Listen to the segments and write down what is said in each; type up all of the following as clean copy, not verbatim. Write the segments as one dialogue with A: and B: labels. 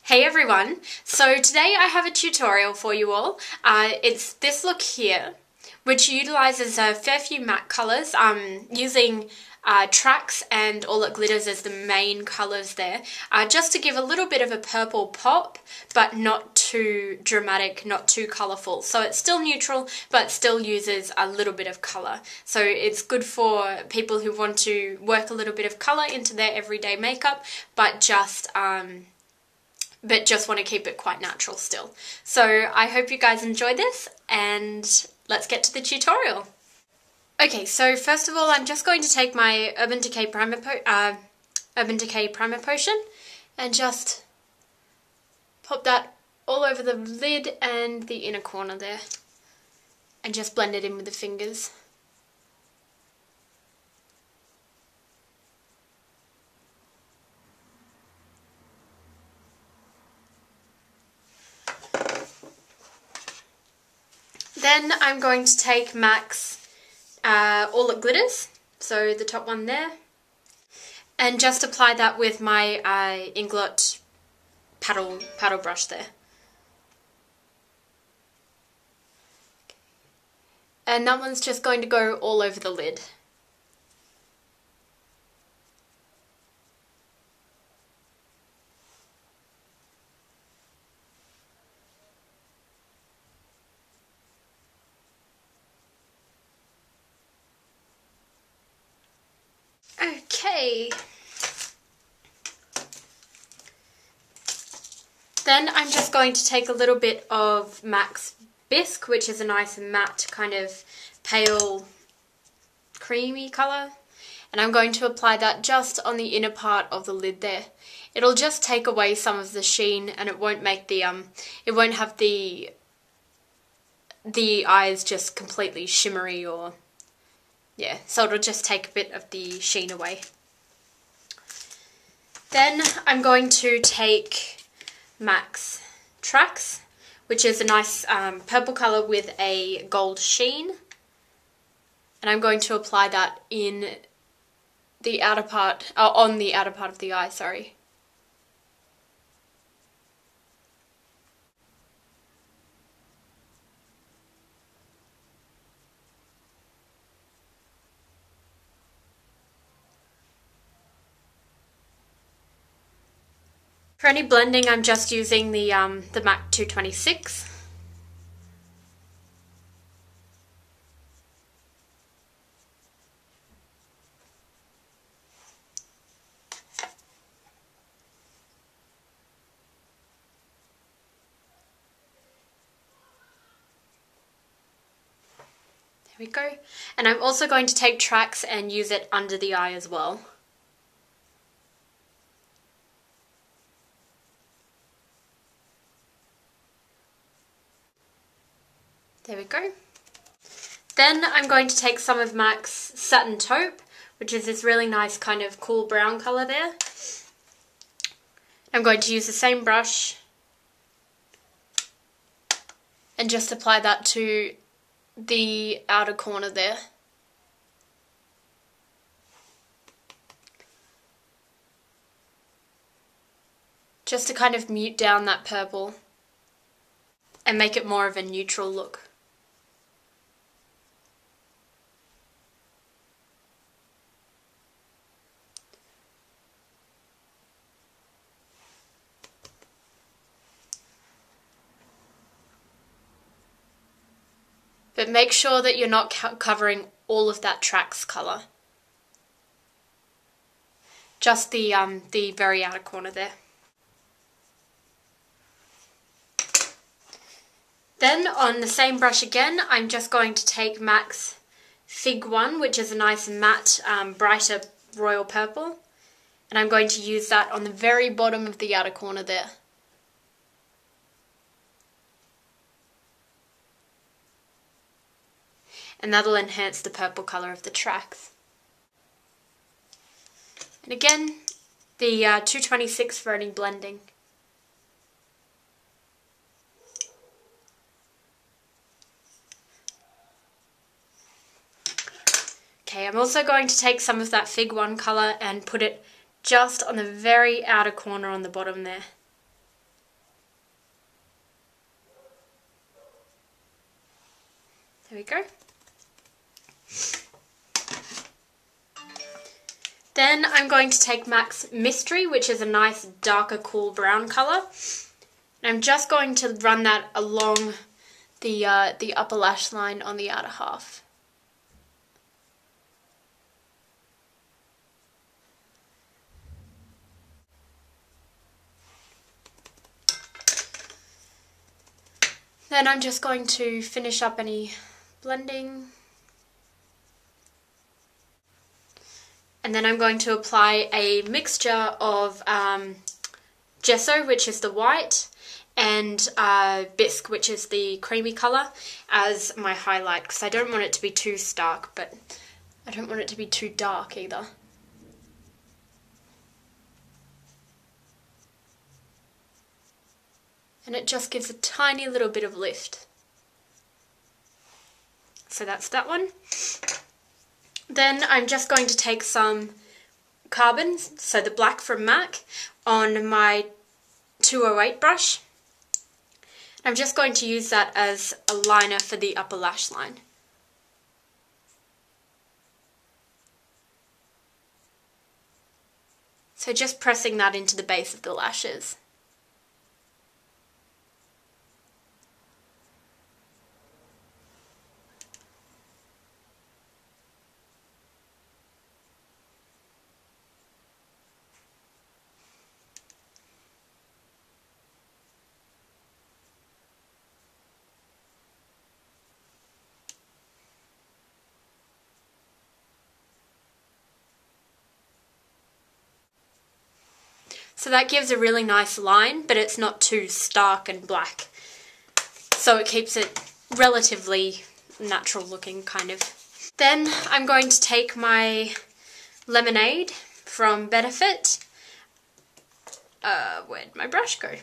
A: Hey everyone, so today I have a tutorial for you all. It's this look here, which utilises a fair few matte colours, using Trax and All It Glitters as the main colours there, just to give a little bit of a purple pop, but not too dramatic, not too colourful. So it's still neutral, but still uses a little bit of colour. So it's good for people who want to work a little bit of colour into their everyday makeup, but just want to keep it quite natural still. So I hope you guys enjoy this, and let's get to the tutorial. Okay, so first of all, I'm just going to take my Urban Decay Primer Potion and just pop that all over the lid and the inner corner there, and just blend it in with the fingers. Then I'm going to take MAC's All It Glitters, so the top one there, and just apply that with my Inglot paddle brush there. And that one's just going to go all over the lid. Okay, then I'm just going to take a little bit of MAC's Bisque, which is a nice matte kind of pale creamy colour, and I'm going to apply that just on the inner part of the lid there. It'll just take away some of the sheen, and it won't make the it won't have the eyes just completely shimmery, or yeah, so it'll just take a bit of the sheen away. Then I'm going to take MAC's Trax, which is a nice purple colour with a gold sheen, and I'm going to apply that in the outer part, on the outer part of the eye, sorry. For any blending, I'm just using the MAC 226. There we go. And I'm also going to take Trax and use it under the eye as well. There we go. Then I'm going to take some of MAC's Satin Taupe, which is this really nice kind of cool brown colour there. I'm going to use the same brush and just apply that to the outer corner there. Just to kind of mute down that purple and make it more of a neutral look. But make sure that you're not covering all of that Trax colour. Just the very outer corner there. Then on the same brush again, I'm just going to take MAC's Fig 1, which is a nice matte, brighter royal purple. And I'm going to use that on the very bottom of the outer corner there. And that'll enhance the purple colour of the Trax. And again, the 226 for any blending. Okay, I'm also going to take some of that Fig 1 colour and put it just on the very outer corner on the bottom there. There we go. Then I'm going to take MAC's Mystery, which is a nice darker cool brown colour. And I'm just going to run that along the upper lash line on the outer half. Then I'm just going to finish up any blending. And then I'm going to apply a mixture of gesso, which is the white, and bisque, which is the creamy colour, as my highlight, because I don't want it to be too stark, but I don't want it to be too dark either. And it just gives a tiny little bit of lift. So that's that one. Then I'm just going to take some Carbon, so the black from MAC, on my 208 brush. I'm just going to use that as a liner for the upper lash line. So just pressing that into the base of the lashes. So that gives a really nice line, but it's not too stark and black. So it keeps it relatively natural looking, kind of. Then I'm going to take my Lemonade from Benefit. Where'd my brush go?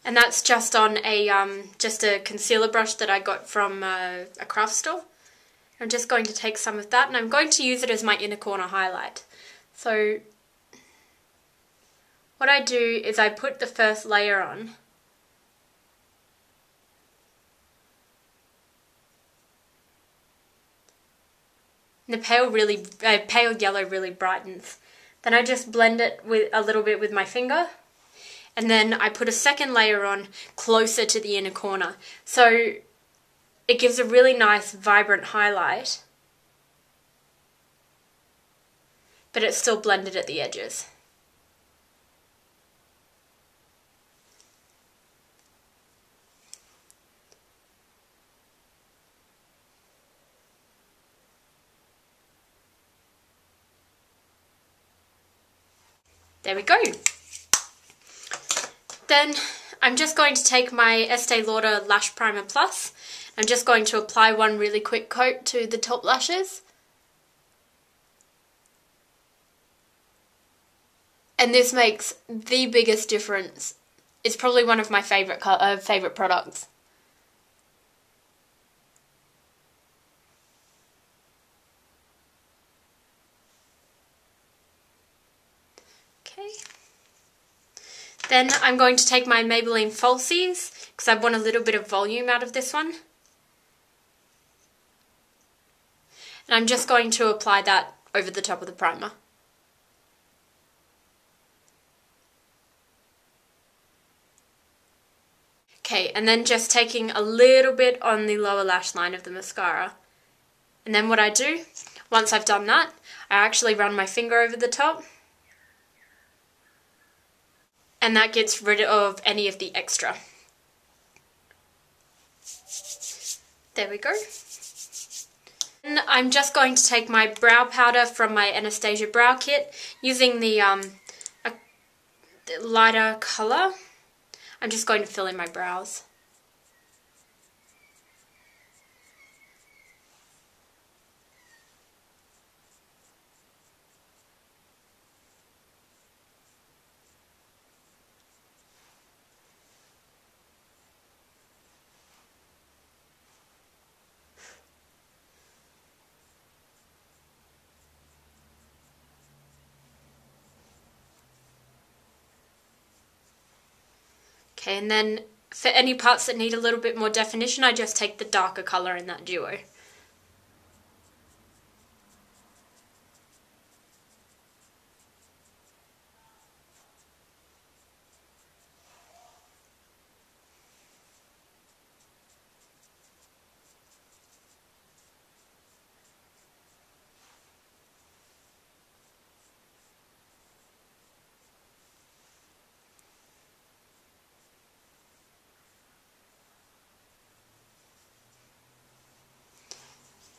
A: And that's just on just a concealer brush that I got from a craft store. I'm just going to take some of that, and I'm going to use it as my inner corner highlight. So what I do is I put the first layer on. And the pale yellow really brightens. Then I just blend it with a little bit with my finger. And then I put a second layer on closer to the inner corner. So it gives a really nice vibrant highlight, but it's still blended at the edges. There we go. Then I'm just going to take my Estee Lauder Lash Primer Plus. I'm just going to apply one really quick coat to the top lashes. And this makes the biggest difference. It's probably one of my favourite products. Okay. Then I'm going to take my Maybelline Falsies, because I want a little bit of volume out of this one. And I'm just going to apply that over the top of the primer. Okay, and then just taking a little bit on the lower lash line of the mascara. And then what I do, once I've done that, I actually run my finger over the top. And that gets rid of any of the extra. There we go. And I'm just going to take my brow powder from my Anastasia Brow Kit, using the lighter colour. I'm just going to fill in my brows. Okay, and then for any parts that need a little bit more definition, I just take the darker colour in that duo.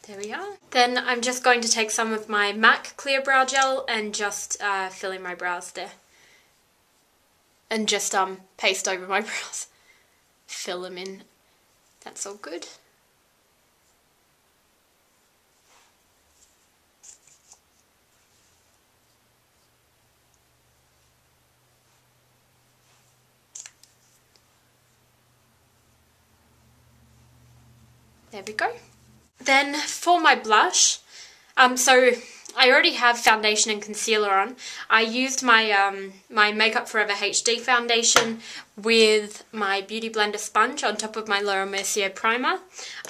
A: There we are. Then I'm just going to take some of my MAC Clear Brow Gel and just fill in my brows there. And just paste over my brows. Fill them in. That's all good. There we go. Then for my blush, so I already have foundation and concealer on. I used my my Makeup Forever HD foundation with my Beauty Blender sponge on top of my Laura Mercier primer.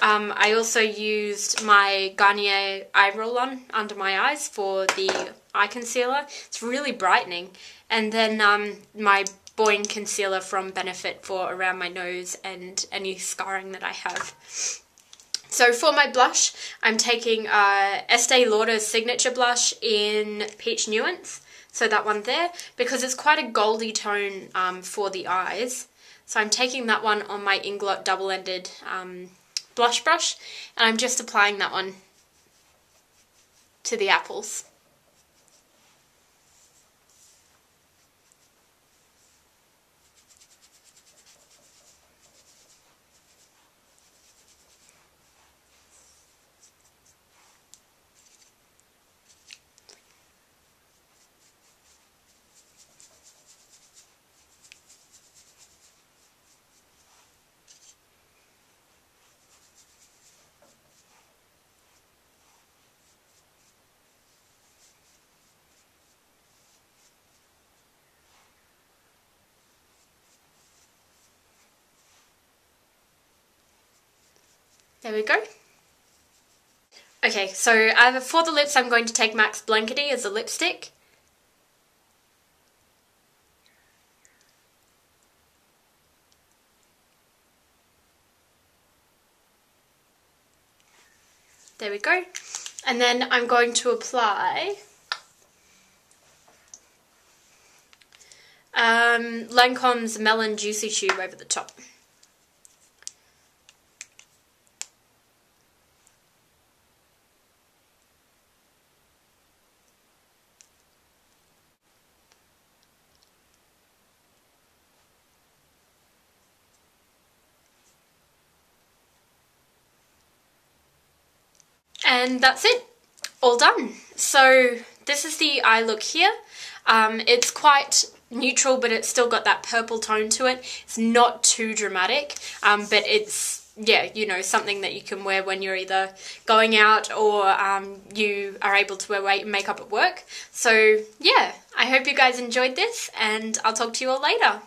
A: I also used my Garnier eye roll-on under my eyes for the eye concealer. It's really brightening. And then my Boyne concealer from Benefit for around my nose and any scarring that I have. So for my blush, I'm taking Estee Lauder's Signature Blush in Peach Nuance. So that one there, because it's quite a goldy tone for the eyes. So I'm taking that one on my Inglot double-ended blush brush, and I'm just applying that one to the apples. There we go. Okay, so for the lips I'm going to take MAC's Blankety as a lipstick. There we go. And then I'm going to apply Lancome's Melon Juicy Tube over the top. And that's it, all done. So this is the eye look here. It's quite neutral, but it's still got that purple tone to it. It's not too dramatic, but it's, yeah, you know, something that you can wear when you're either going out or you are able to wear makeup at work. So yeah, I hope you guys enjoyed this, and I'll talk to you all later.